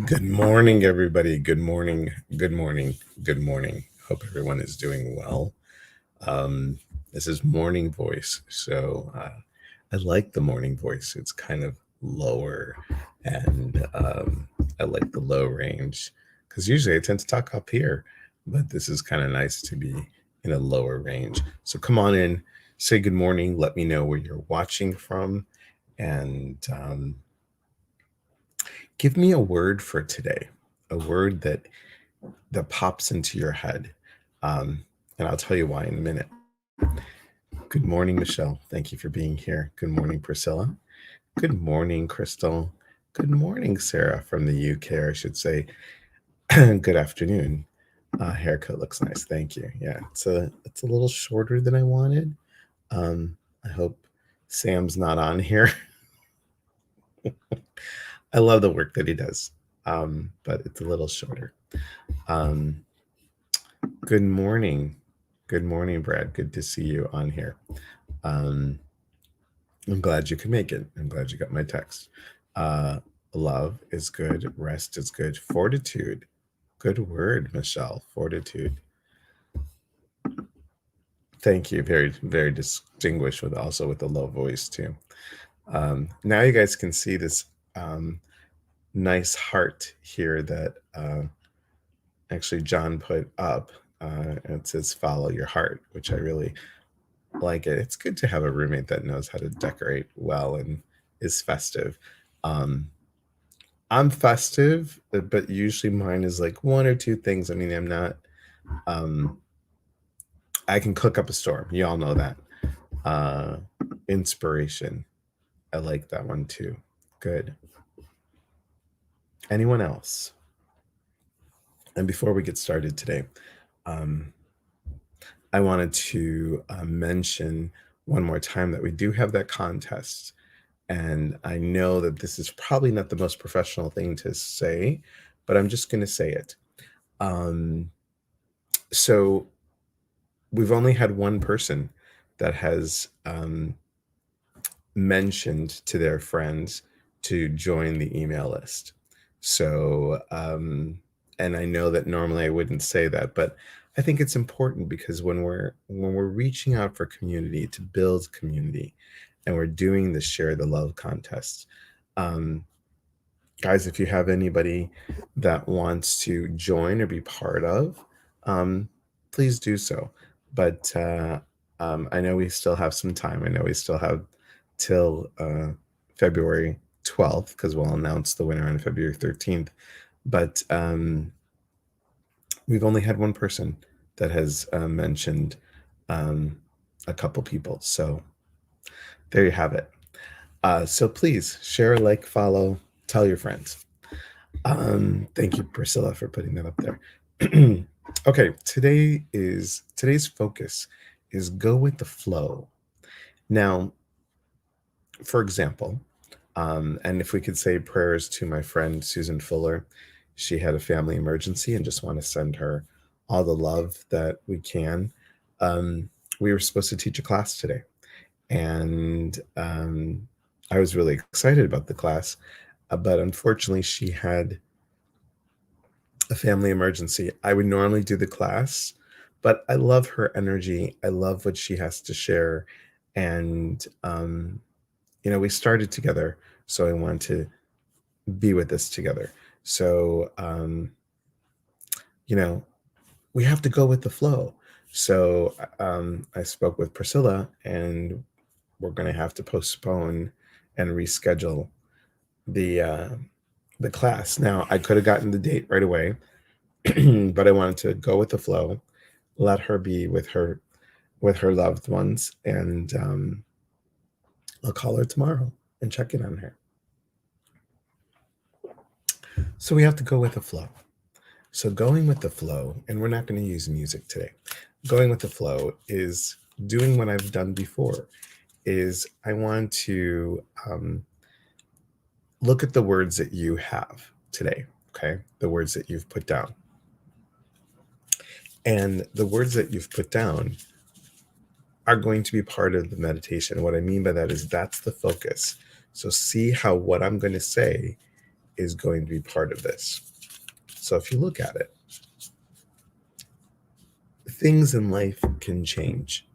Good morning, everybody. Good morning. Good morning. Good morning. Hope everyone is doing well. Um, this is morning voice. I like the morning voice. It's kind of lower, and I like the low range because usually I tend to talk up here, but this is kind of nice to be in a lower range. So come on in, say good morning. Let me know where you're watching from, and give me a word for today, a word that pops into your head. Um, and I'll tell you why in a minute. Good morning, Michelle. Thank you for being here. Good morning, Priscilla. Good morning, Crystal. Good morning, Sarah from the UK, or I should say, good afternoon. Haircut looks nice. Thank you. Yeah, it's a little shorter than I wanted. I hope Sam's not on here. I love the work that he does, but it's a little shorter. Um, Good morning. Good morning, Brad. Good to see you on here. Um, I'm glad you could make it. I'm glad you got my text. Uh, love is good. Rest is good. Fortitude. Good word, Michelle. Fortitude. Thank you. Very, very distinguished with also with the low voice too. Now you guys can see this nice heart here that actually John put up. And it says follow your heart, which I really like it. It's good to have a roommate that knows how to decorate well and is festive. Um, I'm festive, but usually mine is like one or two things. I mean, I'm not. Um, I can cook up a storm. You all know that. Uh, Inspiration. I like that one too. Good. Anyone else? And before we get started today, um, I wanted to mention one more time that we do have that contest. And I know that this is probably not the most professional thing to say, but I'm just going to say it. Um, so we've only had one person that has mentioned to their friends to join the email list. So, and I know that normally I wouldn't say that, but I think it's important because when we're reaching out for community to build community, and we're doing the share the love contest. Um, Guys, if you have anybody that wants to join or be part of, um, please do so. But I know we still have some time. I know we still have till February 12th because we'll announce the winner on February 13th. But we've only had one person that has mentioned um, a couple people. So there you have it. So please share, like, follow, tell your friends. Thank you, Priscilla, for putting that up there. Okay, today's focus is go with the flow. Now, for example, and if we could say prayers to my friend Susan Fuller, she had a family emergency and just want to send her all the love that we can. We were supposed to teach a class today, and I was really excited about the class, but unfortunately, she had a family emergency. I would normally do the class, but I love her energy. I love what she has to share. And, we started together. So I want to be with this together. So, you know, we have to go with the flow. So I spoke with Priscilla, and we're going to have to postpone and reschedule the uh, the class. Now, I could have gotten the date right away, but I wanted to go with the flow, let her be with her loved ones, and I'll call her tomorrow and check in on her. So we have to go with the flow. So going with the flow, and we're not going to use music today. Going with the flow is doing what I've done before. Is I want to look at the words that you have today. Okay, the words that you've put down. And the words that you've put down are going to be part of the meditation. What I mean by that is that's the focus. So see how what I'm going to say is going to be part of this. So if you look at it, things in life can change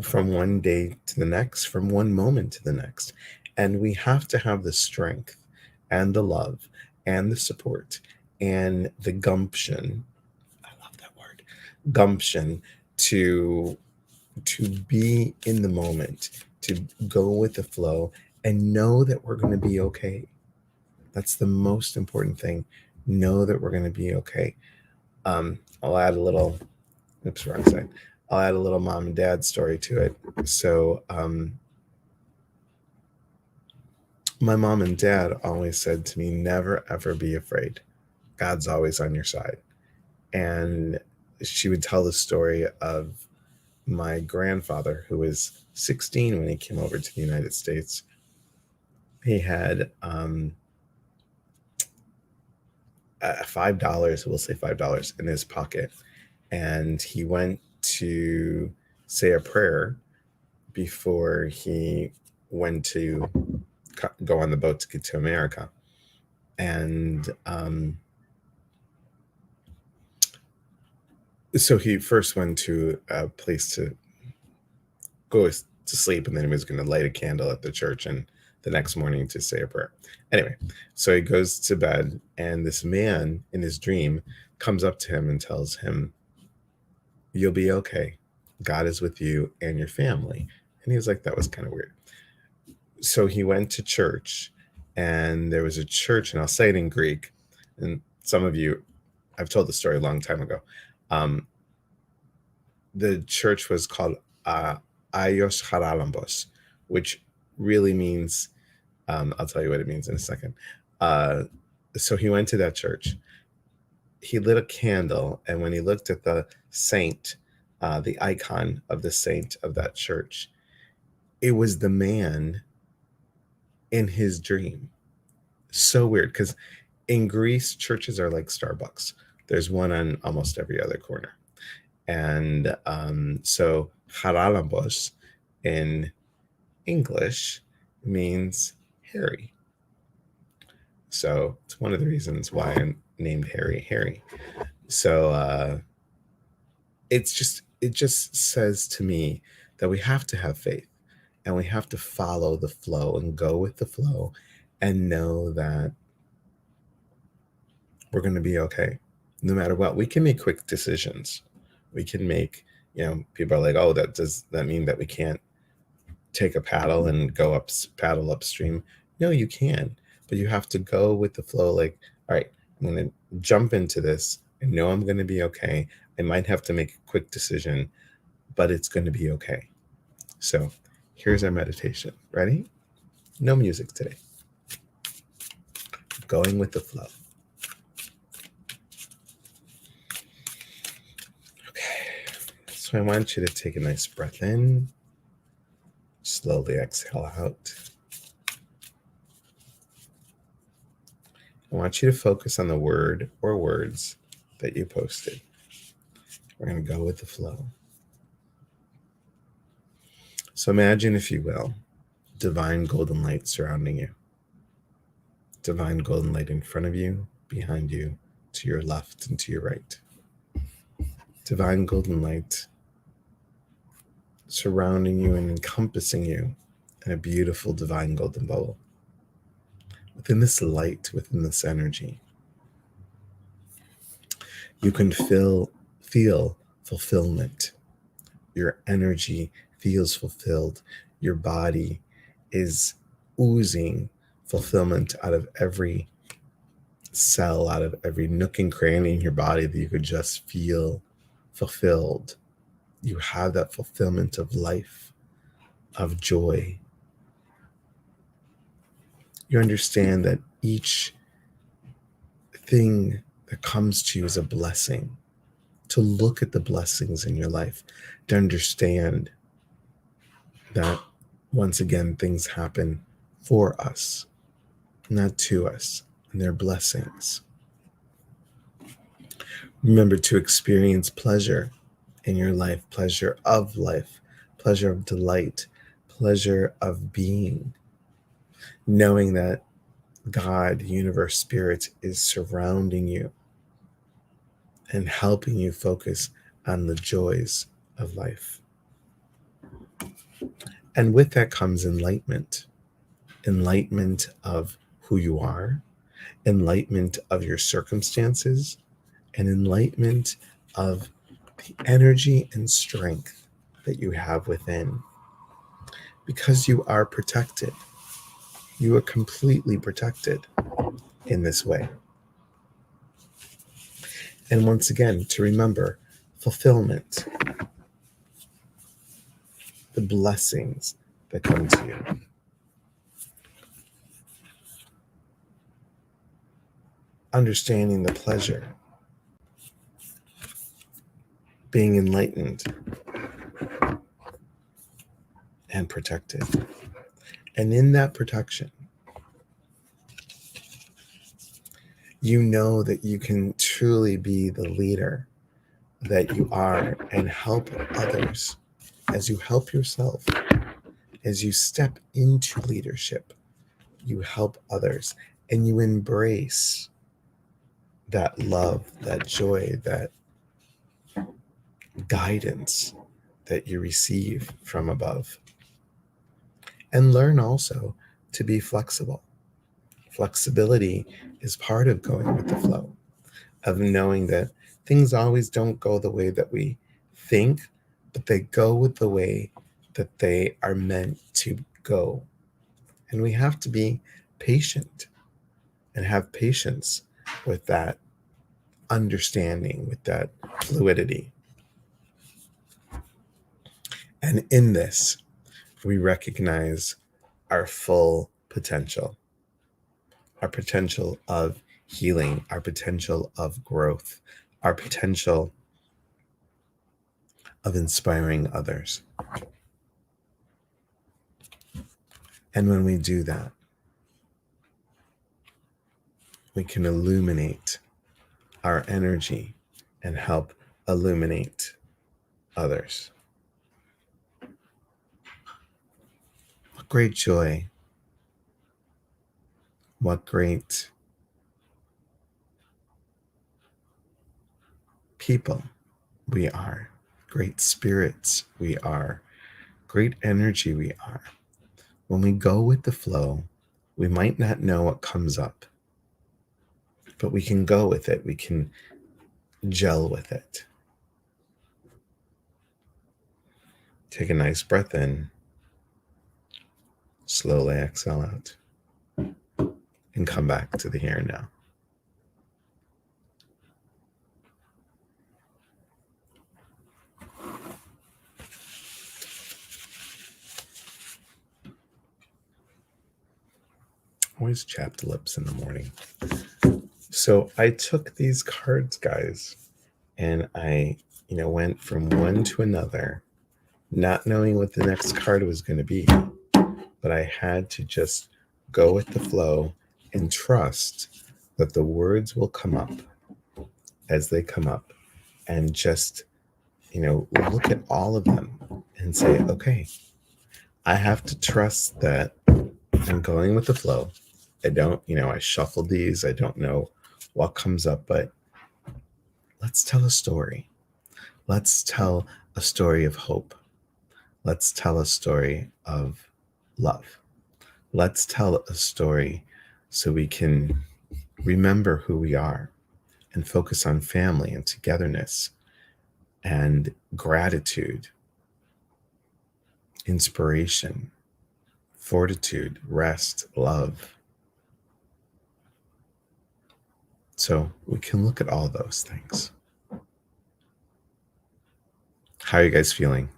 from one day to the next, from one moment to the next. And we have to have the strength and the love and the support and the gumption. I love that word, gumption, to be in the moment, to go with the flow and know that we're going to be okay. That's the most important thing. Know that we're going to be okay. I'll add a little, oops, wrong side. I'll add a little mom and dad story to it. So my mom and dad always said to me, never, ever be afraid. God's always on your side. And she would tell the story of my grandfather, who was 16 when he came over to the United States. He had $5, we'll say $5 in his pocket. And he went to say a prayer before he went to go on the boat to get to America. And so he first went to a place to go to sleep, and then he was going to light a candle at the church and the next morning to say a prayer. Anyway, so he goes to bed, and this man in his dream comes up to him and tells him, "You'll be okay. God is with you and your family." And he was like, that was kind of weird. So he went to church, and there was a church, and I'll say it in Greek. And some of you, I've told the story a long time ago. The church was called Ayos Haralambos, which really means, I'll tell you what it means in a second. So he went to that church. He lit a candle, and when he looked at the saint, the icon of the saint of that church, it was the man in his dream. So weird, because in Greece, churches are like Starbucks. There's one on almost every other corner. And so Haralambos in English means Harry. So it's one of the reasons why I named Harry Harry. So it just says to me that we have to have faith, and we have to follow the flow and go with the flow and know that we're going to be okay no matter what. We can make quick decisions. We can make, people are like, oh, does that mean that we can't take a paddle and paddle upstream? No, you can, but you have to go with the flow. Like, all right, I'm going to jump into this. I know I'm going to be okay. I might have to make a quick decision, but it's going to be okay. So here's our meditation. Ready? No music today. Going with the flow. Okay. So I want you to take a nice breath in. Slowly exhale out. I want you to focus on the word or words that you posted. We're going to go with the flow. So imagine, if you will, divine golden light surrounding you. Divine golden light in front of you, behind you, to your left and to your right. Divine golden light surrounding you and encompassing you in a beautiful divine golden bubble. Within this light, within this energy, you can feel fulfillment. Your energy feels fulfilled. Your body is oozing fulfillment out of every cell, out of every nook and cranny in your body, that you could just feel fulfilled. You have that fulfillment of life, of joy. You understand that each thing that comes to you is a blessing. To look at the blessings in your life, to understand that, once again, things happen for us, not to us, and they're blessings. Remember to experience pleasure in your life, pleasure of delight, pleasure of being, knowing that God, universe, spirit is surrounding you and helping you focus on the joys of life. And with that comes enlightenment. Enlightenment of who you are, enlightenment of your circumstances, and enlightenment of the energy and strength that you have within. Because you are protected. You are completely protected in this way. And once again, to remember fulfillment, the blessings that come to you. Understanding the pleasure, being enlightened and protected. And in that protection, you know that you can truly be the leader that you are and help others as you help yourself. As you step into leadership, you help others and you embrace that love, that joy, that guidance that you receive from above. And learn also to be flexible. Flexibility is part of going with the flow, of knowing that things always don't go the way that we think, but they go with the way that they are meant to go. And we have to be patient and have patience with that understanding, with that fluidity. And in this, we recognize our full potential, our potential of healing, our potential of growth, our potential of inspiring others. And when we do that, we can illuminate our energy and help illuminate others. What great joy. What great people we are. Great spirits we are. Great energy we are. When we go with the flow, we might not know what comes up, but we can go with it. We can gel with it. Take a nice breath in. Slowly exhale out. And come back to the here and now. Always chapped lips in the morning. So I took these cards, guys, and I, went from one to another, not knowing what the next card was going to be. But I had to just go with the flow and trust that the words will come up as they come up, and just, look at all of them and say, okay, I have to trust that I'm going with the flow. I don't, I shuffled these. I don't know what comes up, but let's tell a story. Let's tell a story of hope. Let's tell a story of love. Let's tell a story so we can remember who we are and focus on family and togetherness and gratitude, inspiration, fortitude, rest, love. So we can look at all those things. How are you guys feeling?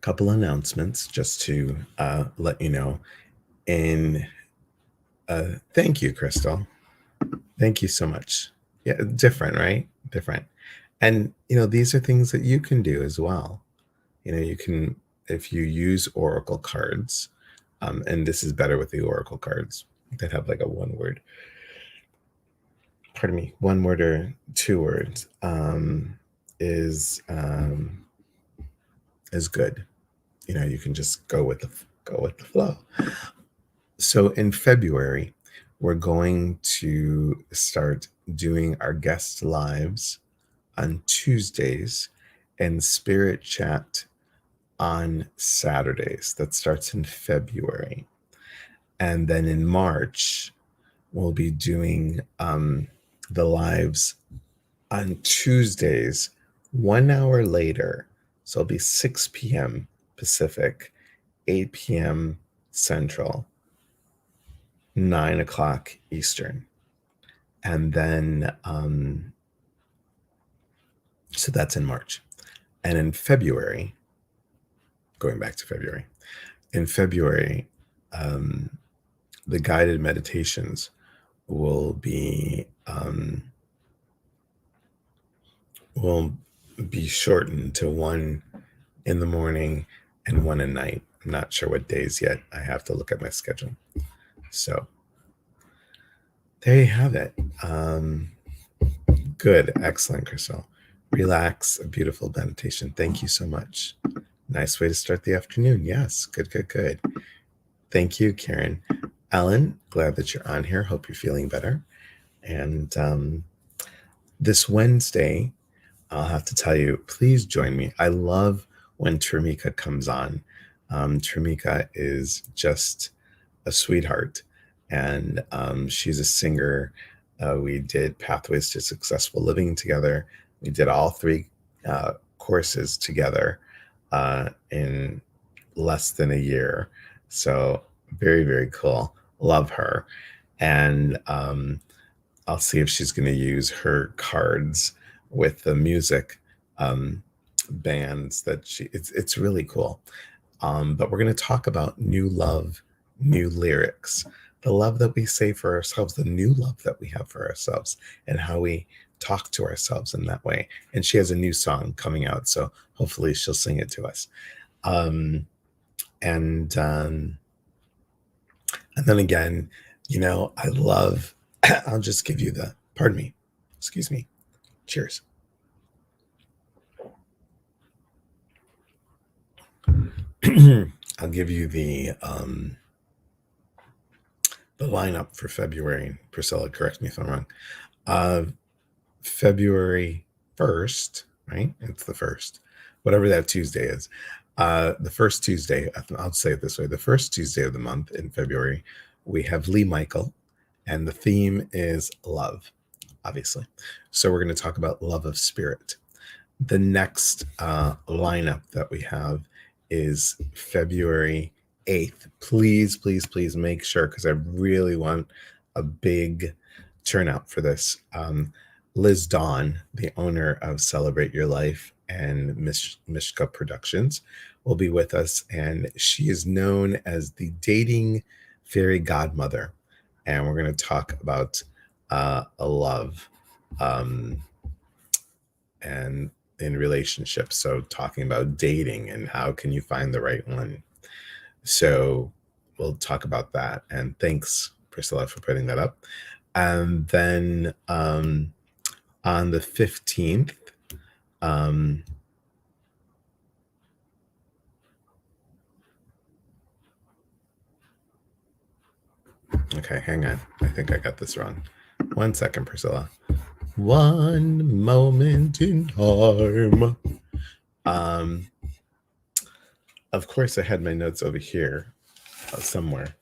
Couple announcements just to let you know. And thank you, Crystal. Thank you so much. Yeah, different, right? Different. And these are things that you can do as well. You can, if you use oracle cards, and this is better with the oracle cards that have like a one word or two words, is good. you can just go with the flow. So in February, we're going to start doing our guest lives on Tuesdays and Spirit Chat on Saturdays. That starts in February. And then in March, we'll be doing the lives on Tuesdays, 1 hour later. So it'll be 6 p.m. Pacific, 8 p.m. Central, 9 o'clock Eastern. And then, so that's in March. And in February, going back to February, in February, the guided meditations will be shortened to one in the morning and one at night. I'm not sure what days yet. I have to look at my schedule. So there you have it. Good. Excellent, Crystal. Relax. A beautiful meditation. Thank you so much. Nice way to start the afternoon. Yes. Good, good, good. Thank you, Karen. Ellen, glad that you're on here. Hope you're feeling better. And this Wednesday, I'll have to tell you, please join me. I love when Tramika comes on. Tramika is just a sweetheart, and she's a singer. We did Pathways to Successful Living together. We did all 3 courses together in less than a year. So very, very cool. Love her. And I'll see if she's going to use her cards with the music bands that it's really cool. But we're going to talk about new love, new lyrics, the love that we say for ourselves, the new love that we have for ourselves, and how we talk to ourselves in that way. And she has a new song coming out, so hopefully she'll sing it to us. And then again, I love, I'll just give you pardon me, excuse me. Cheers. I'll give you the lineup for February. Priscilla, correct me if I'm wrong. February 1st, right? It's the 1st, whatever that Tuesday is. The first Tuesday, I'll say it this way, the first Tuesday of the month in February, we have Lee Michael, and the theme is love, obviously. So we're going to talk about love of spirit. The next lineup that we have is February 8th. Please, please, please make sure, because I really want a big turnout for this. Liz Dawn, the owner of Celebrate Your Life and Mishka Productions, will be with us, and she is known as the dating fairy godmother. And we're going to talk about a love and in relationships. So talking about dating and how can you find the right one. So we'll talk about that. And thanks, Priscilla, for putting that up. And then on the 15th, okay, hang on. I think I got this wrong. 1 second, Priscilla. One moment in time. Of course, I had my notes over here somewhere.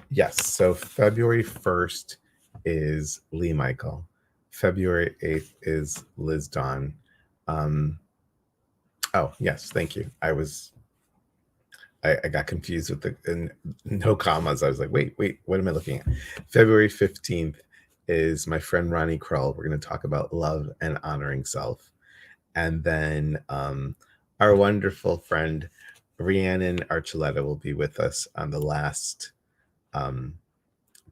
Yes, so February 1st is Lee Michael. February 8th is Liz Dawn. Oh, yes, thank you. I got confused with the no commas. I was like, wait, what am I looking at? February 15th is my friend Ronnie Krull. We're going to talk about love and honoring self. And then our wonderful friend Rhiannon Archuleta will be with us on the last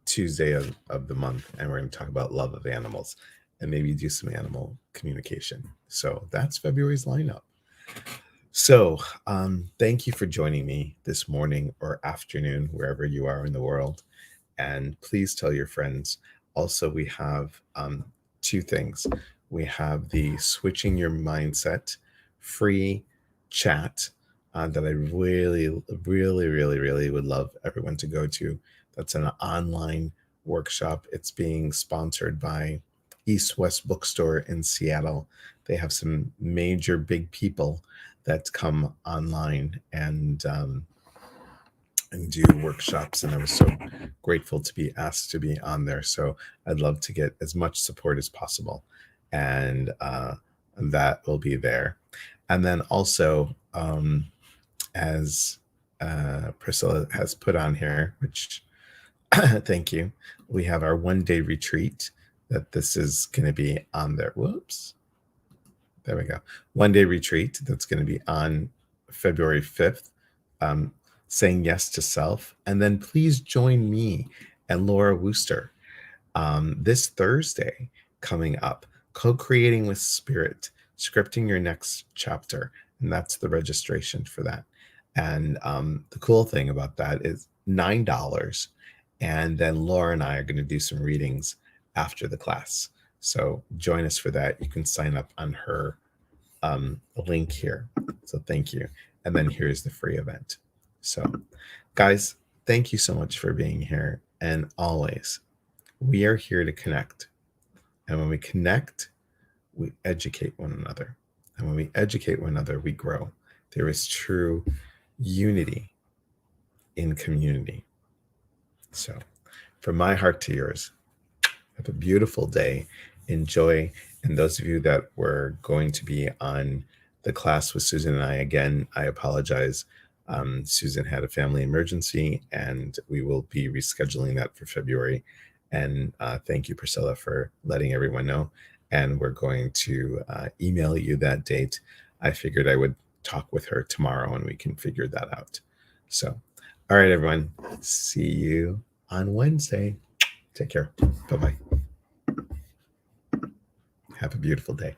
Tuesday of the month. And we're going to talk about love of animals and maybe do some animal communication. So that's February's lineup. So thank you for joining me this morning or afternoon, wherever you are in the world. And please tell your friends. Also, we have 2 things. We have the Switching Your Mindset free chat that I really, really, really, really would love everyone to go to. That's an online workshop. It's being sponsored by East West Bookstore in Seattle. They have some major big people that come online and do workshops, and I was so grateful to be asked to be on there. So I'd love to get as much support as possible, and that will be there. And then also, as Priscilla has put on here, which thank you, we have our 1 day retreat that this is going to be on there. Whoops. There we go. 1 day retreat that's going to be on February 5th. Saying yes to self. And then please join me and Laura Wooster this Thursday coming up, co-creating with spirit, scripting your next chapter. And that's the registration for that. And the cool thing about that is $9. And then Laura and I are going to do some readings after the class. So join us for that. You can sign up on her link here. So thank you. And then here's the free event. So guys, thank you so much for being here. And always, we are here to connect. And when we connect, we educate one another. And when we educate one another, we grow. There is true unity in community. So from my heart to yours, have a beautiful day. Enjoy. And those of you that were going to be on the class with Susan and I, again, I apologize. Susan had a family emergency, and we will be rescheduling that for February. And thank you, Priscilla, for letting everyone know. And we're going to email you that date. I figured I would talk with her tomorrow and we can figure that out. So, all right, everyone. See you on Wednesday. Take care. Bye-bye. Have a beautiful day.